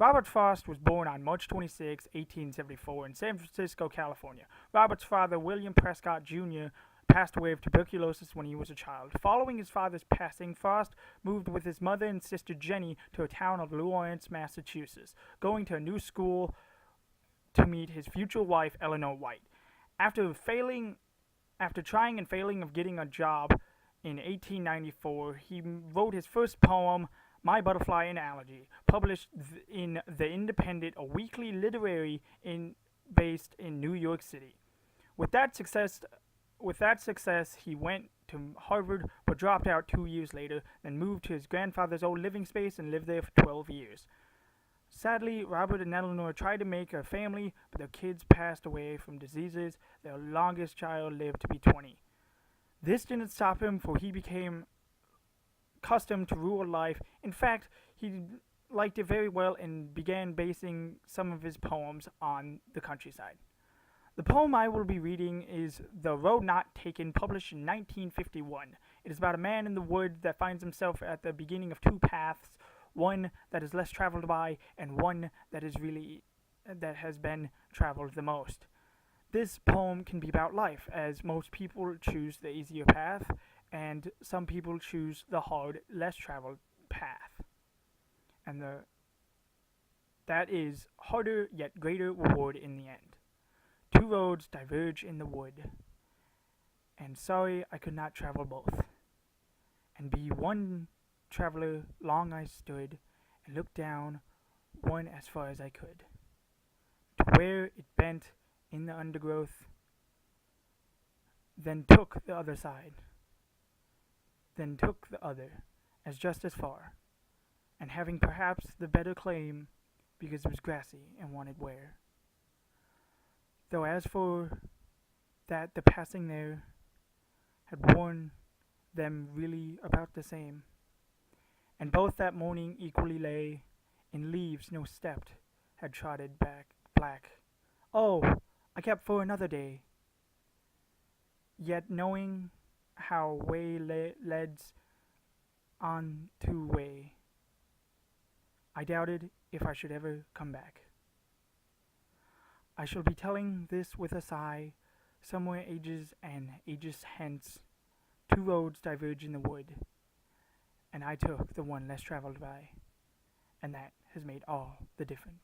Robert Frost was born on March 26, 1874, in San Francisco, California. Robert's father, William Prescott Jr., passed away of tuberculosis when he was a child. Following his father's passing, Frost moved with his mother and sister Jenny to a town of Lawrence, Massachusetts, going to a new school to meet his future wife, Eleanor White. After trying and failing of getting a job in 1894, he wrote his first poem, My Butterfly Analogy, published in The Independent, a weekly literary based in New York City. With that success, he went to Harvard, but dropped out 2 years later, then moved to his grandfather's old living space and lived there for 12 years. Sadly, Robert and Eleanor tried to make a family, but their kids passed away from diseases. Their longest child lived to be 20. This didn't stop him, for he became accustomed to rural life. In fact, he liked it very well and began basing some of his poems on the countryside. The poem I will be reading is The Road Not Taken, published in 1951. It is about a man in the woods that finds himself at the beginning of two paths, one that is less traveled by and one that has been traveled the most. This poem can be about life, as most people choose the easier path, and some people choose the hard, less traveled path. And that is harder yet greater reward in the end. Two roads diverge in the wood, and sorry I could not travel both. And be one traveler long I stood, and looked down one as far as I could, to where it bent in the undergrowth, then took the other side, then took the other, as just as far, and having perhaps the better claim, because it was grassy and wanted wear. Though as for that the passing there had worn them really about the same, and both that morning equally lay in leaves no stepped had trodden back black. Oh, I kept for another day, yet knowing how way leads on to way, I doubted if I should ever come back. I shall be telling this with a sigh, somewhere ages and ages hence, two roads diverge in the wood, and I took the one less traveled by, and that has made all the difference.